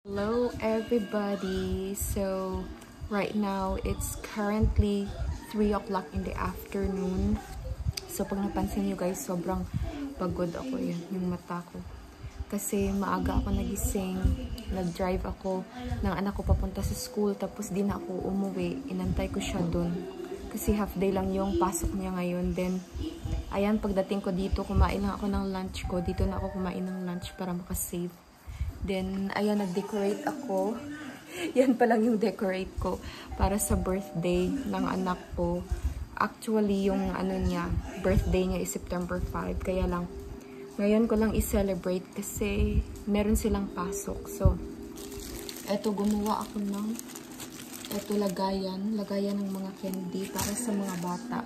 Hello everybody! So right now it's currently 3 o'clock in the afternoon. So pag napansin nyo guys, sobrang pagod ako. Yan, yung mata ko. Kasi maaga ako nagising, nag-drive ako ng anak ko papunta sa school, tapos di na ako umuwi. Inantay ko siya dun. Kasi half day lang yung pasok niya ngayon. Then, ayan, pagdating ko dito, kumain lang ako ng lunch ko. Dito na ako kumain ng lunch para makasave. Then, ayan, nag-decorate ako. Yan pa lang yung decorate ko para sa birthday ng anak ko. Actually, yung ano niya, birthday niya is September 5. Kaya lang, ngayon ko lang i-celebrate kasi meron silang pasok. So, eto, gumawa ako ng lagayan ng mga candy para sa mga bata.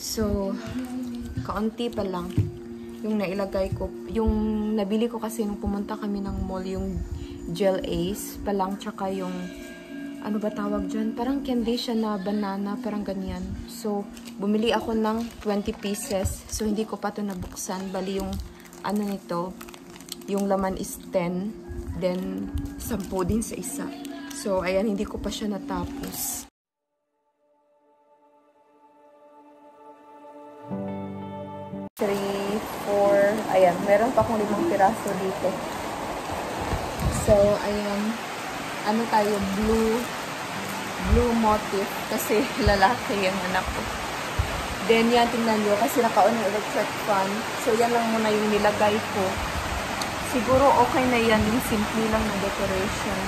So, kaunti pa lang yung nailagay ko. Yung nabili ko kasi nung pumunta kami ng mall, yung Gel Ace pa lang, tsaka yung ano ba tawag dyan? Parang candy siya na banana, parang ganyan. So, bumili ako ng 20 pieces. So, hindi ko pa ito nabuksan. Bali yung ano nito, yung laman is 10. Then, 10 din sa isa. So, ayan, hindi ko pa siya natapos. Ayan, meron pa akong 5 piraso dito. So, ayan. Ano tayo? Blue motif. Kasi lalaki yung anak ko. Then, yan, tingnan nyo. Kasi naka-on yung electric fan. So, yan lang muna yung nilagay ko. Siguro okay na yan. Yung simple lang na decoration.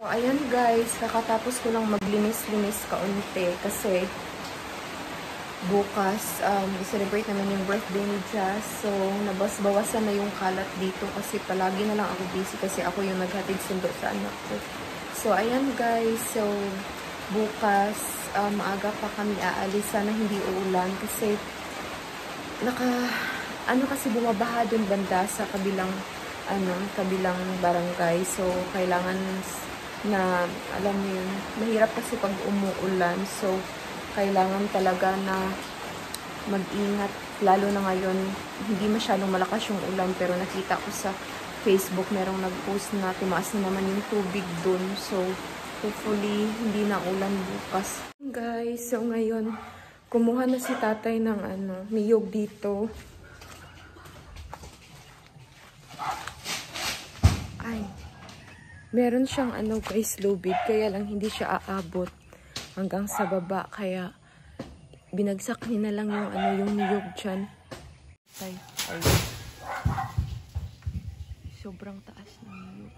So, ayan guys. Kakatapos ko lang maglinis-linis kaunti. Kasi bukas, i-celebrate naman yung birthday ni Jazz. So, nabas-bawasan na yung kalat dito kasi palagi na lang ako busy kasi ako yung naghatid sundo sa anak ko. So, ayan guys. So, bukas, maaga pa kami aalis. Sana hindi uulan kasi kasi bumabaha dun banda sa kabilang barangay. So, kailangan na, alam mo yun, mahirap kasi pag umuulan. So, kailangan talaga na mag-ingat. Lalo na ngayon, hindi masyadong malakas yung ulan. Pero nakita ko sa Facebook, merong nag-post na tumaas na naman yung tubig dun. So, hopefully, hindi na ulan bukas. Guys, so ngayon, kumuha na si tatay ng niyog dito. Ay, meron siyang guys, lubid. Kaya lang hindi siya aabot hanggang sa baba, kaya binagsak niya na lang yung niyog dyan. Ay. Sobrang taas ng niyog.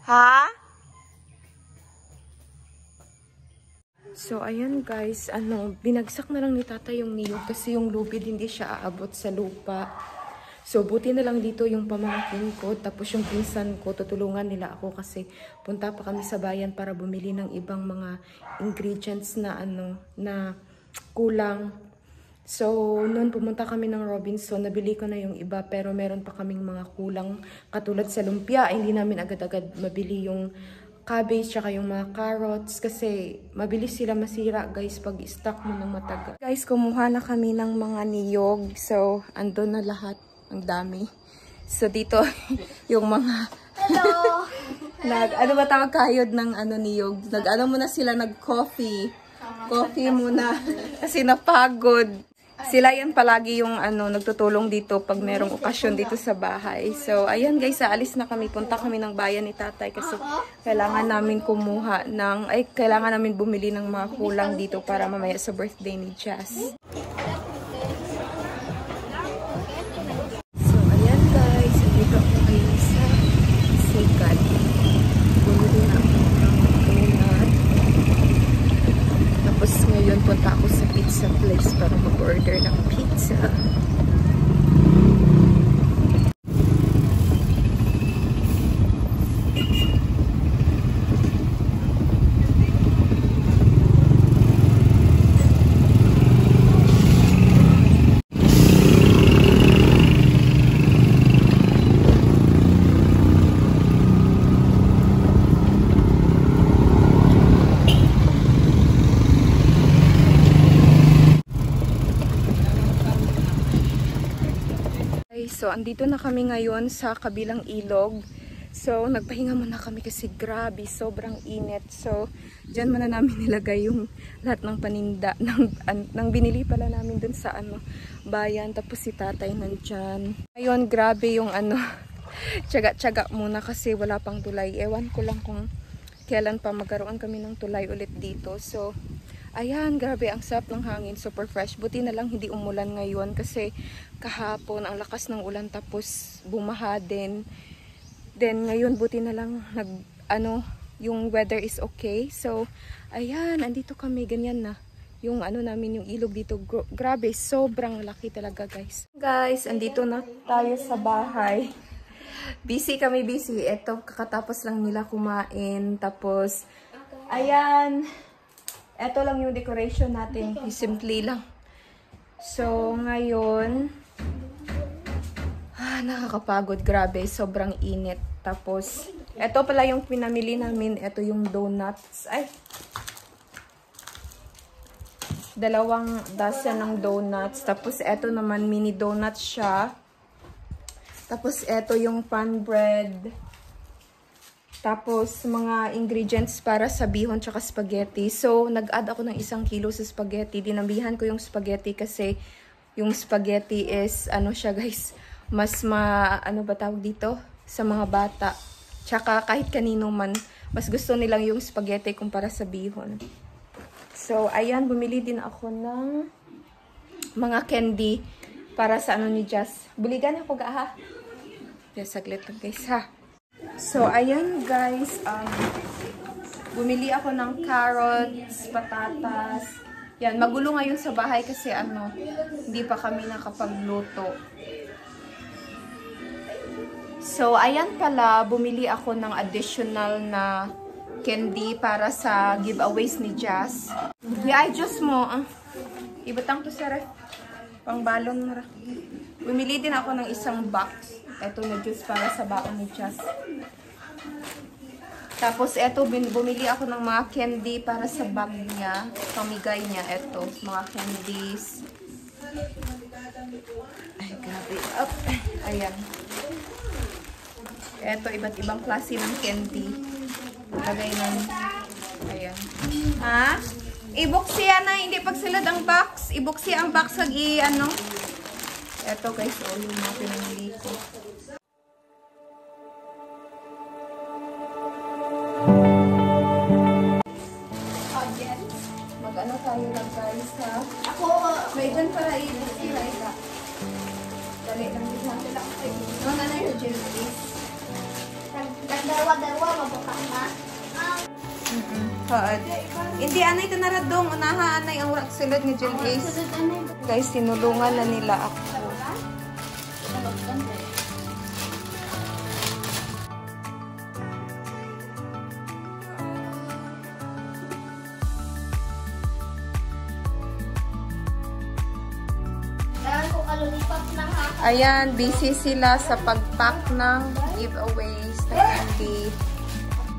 Ha? So, ayan guys, binagsak na lang ni tata yung niyog kasi yung lubid hindi siya aabot sa lupa. So, buti na lang dito yung pamangkin ko, tapos yung pinsan ko, tutulungan nila ako kasi punta pa kami sa bayan para bumili ng ibang mga ingredients na na kulang. So, noon pumunta kami ng Robinson, nabili ko na yung iba, pero meron pa kaming mga kulang katulad sa lumpia. Hindi namin agad-agad mabili yung cabbage, tsaka yung mga carrots kasi mabilis sila masira guys pag stock mo ng matagal. Guys, kumuha na kami ng mga niyog. So, andun na lahat. Ang dami. So, dito, yung mga hello! Ano ba tawag kayod ng niyog? Muna sila, nag-coffee. Coffee muna. Kasi napagod. Sila yan palagi yung nagtutulong dito pag merong okasyon dito sa bahay. So, ayan guys, aalis na kami. Punta kami ng bayan ni tatay kasi kailangan namin kailangan namin bumili ng mga kulang dito para mamaya sa birthday ni Jazz. Punta ako sa pizza place para mag-order ng pizza. Okay, so andito na kami ngayon sa kabilang ilog. So nagpahinga muna kami kasi grabe, sobrang init. So dyan muna namin nilagay yung lahat ng paninda ng binili pala namin dun sa bayan. Tapos si tatay nandyan. Ngayon grabe yung tiyaga-tiyaga muna kasi wala pang tulay. Ewan ko lang kung kailan pa magkaroon kami ng tulay ulit dito. So ayan, grabe ang sarap ng hangin, super fresh. Buti na lang hindi umulan ngayon kasi kahapon ang lakas ng ulan tapos bumaha din. Then ngayon buti na lang yung weather is okay. So ayan, andito kami, ganyan na. Yung namin, yung ilog dito, grabe, sobrang laki talaga guys. Guys, andito na tayo sa bahay. Busy kami, busy. Eto, kakatapos lang nila kumain. Tapos, ayan. Eto lang yung decoration natin. Simple lang. So, ngayon, nakakapagod. Grabe, sobrang init. Tapos, eto pala yung pinamili namin. Eto yung donuts. Ay! 2 dozen ng donuts. Tapos, eto naman, mini donuts siya. Tapos, eto yung pan bread. Tapos, mga ingredients para sa bihon tsaka spaghetti. So, nag-add ako ng 1 kilo sa spaghetti. Dinabihan ko yung spaghetti kasi yung spaghetti is, siya guys, mas ano ba tawag dito? Sa mga bata. Tsaka kahit kanino man, mas gusto nilang yung spaghetti kumpara sa bihon. So, ayan, bumili din ako ng mga candy para sa ni Jazz. Buligan ako ha. Yes, saglit lang guys ha. So, ayan guys, bumili ako ng carrots, patatas. Yan, magulo ngayon sa bahay kasi hindi pa kami nakapagluto. So, ayan pala, bumili ako ng additional na candy para sa giveaways ni Jazz. Yeah, juice mo. Ibatang to sa ref. Pang balon mo ra. Bumili din ako ng 1 box. Ito na juice para sa baon ni Jazz. Tapos ito, bumili ako ng mga candy para sa bag niya. Pamigay niya. Ito, mga candies. Ay, grabe. Up. Ayan. Ito, iba't ibang klase ng candy. Lagay ng... Ayan. Ha? I-boxy na, hindi pagsilad ang box. I-boxy ang box kag Ito guys, yung mga pinamili ko. Mag-ano tayo lang guys ha? Ako, may dyan para i-boxy na ika. Dali lang din natin ako kayo. Ano na yung gel is? Nagdalawa-dalawa, mabuka na. Hindi, ito naradong. Unaha, ang urak sulod ni gel is. Guys, tinulungan na nila ako. Ayan, busy sila sa pag-pack ng giveaways na candy.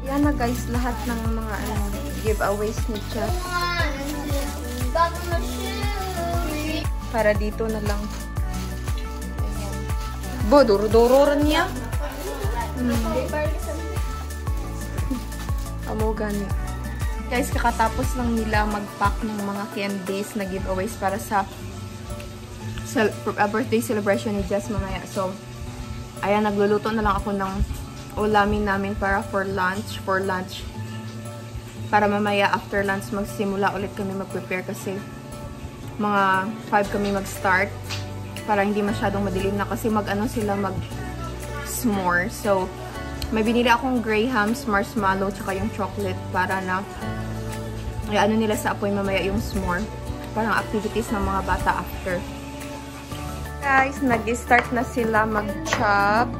Yan na guys, lahat ng mga giveaways ni Jazz. Para dito na lang. Ayan. Bo, duro-duro rin niya. Amo gani. Guys, kakatapos lang nila mag-pack ng mga candies na giveaways para sa birthday celebration ni Jazz mamaya. So, ayan, nagluluto na lang ako ng ulamin namin para for lunch. Para mamaya after lunch magsimula ulit kami mag-prepare kasi mga 5 kami mag-start para hindi masyadong madilim na kasi sila mag-s'more. So, may binili akong grahams, marshmallow, tsaka yung chocolate para na nila sa apoy mamaya yung s'more. Parang activities ng mga bata after. Guys, nag-start na sila mag-chop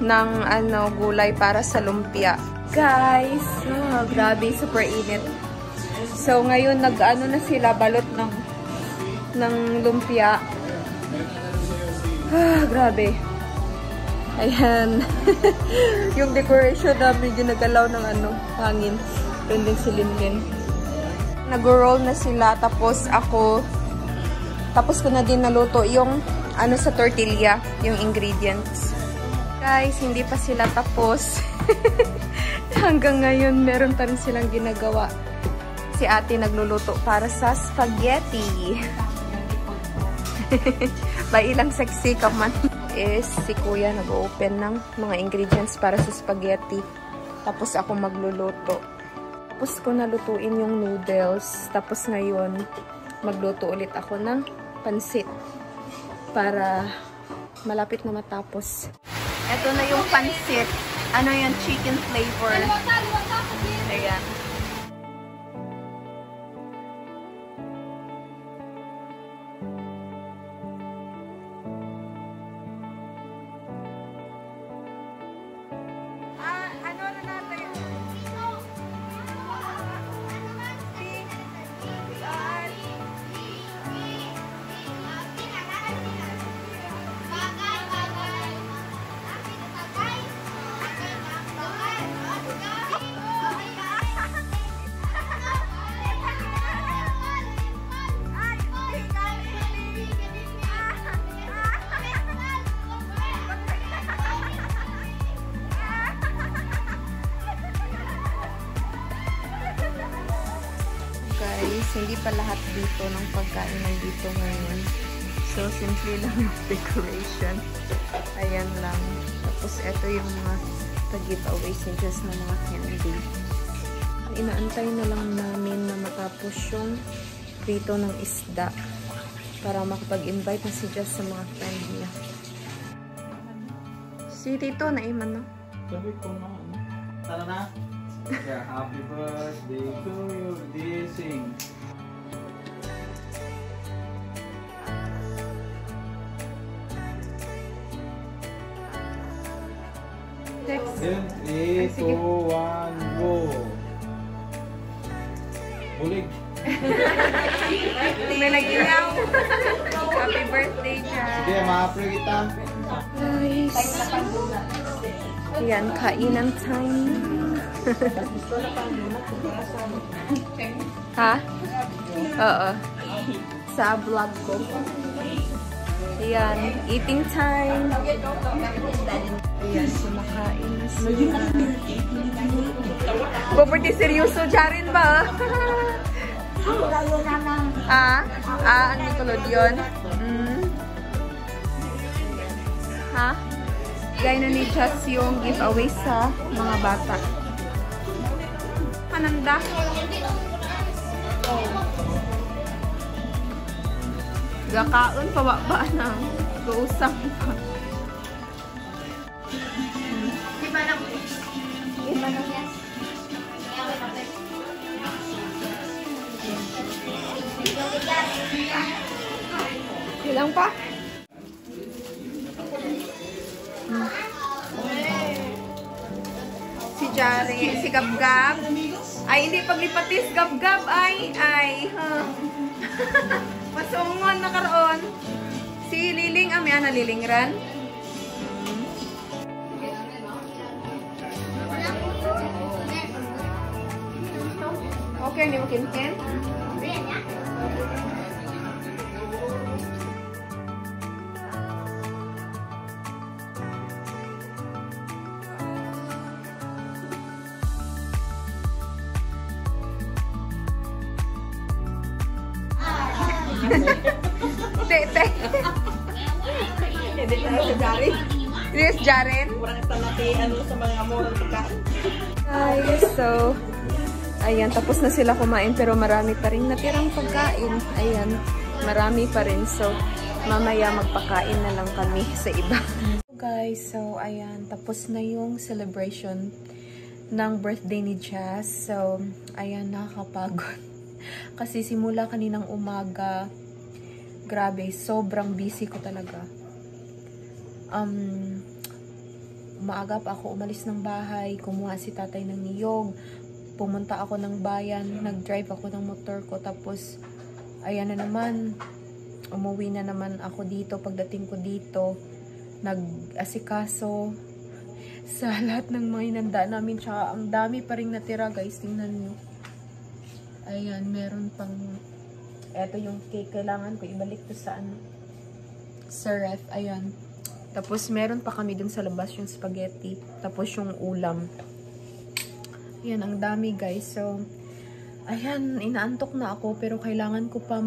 ng gulay para sa lumpia. Guys, grabe, super init. So, ngayon na sila balot ng lumpia. Grabe. Ayan. Yung decoration namin ginagalaw ng hangin. Doon din si Linlin. Nag-roll na sila tapos ko na din naluto yung ano sa tortilla, yung ingredients. Guys, hindi pa sila tapos. Hanggang ngayon, meron pa rin silang ginagawa. Si ate nagluluto para sa spaghetti. May ilang sexy ka man. Is si kuya nag-open ng mga ingredients para sa spaghetti. Tapos ako magluluto. Tapos ko nalutuin yung noodles. Tapos ngayon, magluto ulit ako ng pansit. Para malapit na matapos. Ito na yung pansit. Ano yung chicken flavor. Ayan. Guys, hindi pa lahat dito ng pagkain nandito ngayon. So, simple lang yung decoration. Ayan lang. Tapos, ito yung mga pag-giveaways ni Jess na mga candy. Inaantay na lang namin na matapos yung prito ng isda para makapag-invite na si Jess sa mga friend niya. Si Tito, naiman na. Sabi ko na. Tara na. Yeah, happy birthday to you. They sing. Next. 3, 2, 1, go. Bulig. May nag-ilaw. Happy birthday, Jess. Sige, ma-apre kita. Guys. Ayan, kainan time. Ha? Oo. Sa vlog ko. Ayan, eating time. Ayan, kumakain na sila. Poverty seryoso, Jaren ba? Ang Nickelodeon. Ha? Gaya na ni Jess yung giveaway sa mga bata. Pananda. Gakaon, pababa na. Guusap pa. Iba na. Iba na. Ilang pa? Si Jari, si Gab-Gab. Ay, hindi paglipatis, Gab-Gab. Ay, huh. Masungon na karoon. Si Liling, may ana Liling ran. Okay, hindi mo kinkin? Tete. Hindi ka sa Jaren. Yes, Jaren. Kurang talaki sa mga murang pagkain. Guys, so ayan, tapos na sila kumain pero marami pa rin natirang pagkain. Ayan, marami pa rin. So, mamaya magpakain na lang kami sa iba. Guys, so ayan, tapos na yung celebration ng birthday ni Jess. So, ayan, nakakapagod. Kasi simula kaninang umaga, grabe, sobrang busy ko talaga. Maaga pa ako umalis ng bahay, kumuha si tatay ng niyog, pumunta ako ng bayan, nag-drive ako ng motor ko, tapos ayan na naman, umuwi na naman ako dito. Pagdating ko dito, nag-asikaso sa lahat ng mga inanda namin, tsaka ang dami pa rin natira, guys, tingnan nyo. Ayan, meron pang, eto yung cake, kailangan ko ibalik to sa ano, sa ref. Ayan. Tapos, meron pa kami dun sa labas yung spaghetti. Tapos, yung ulam. Ayan, ang dami guys. So, ayan, inaantok na ako. Pero, kailangan ko pa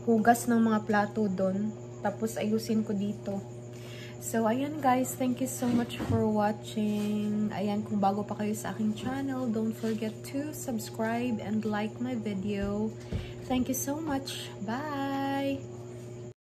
hugas ng mga plato dun. Tapos, ayusin ko dito. So, ayan guys, thank you so much for watching. Ayan, kung bago pa kayo sa aking channel, don't forget to subscribe and like my video. Thank you so much. Bye!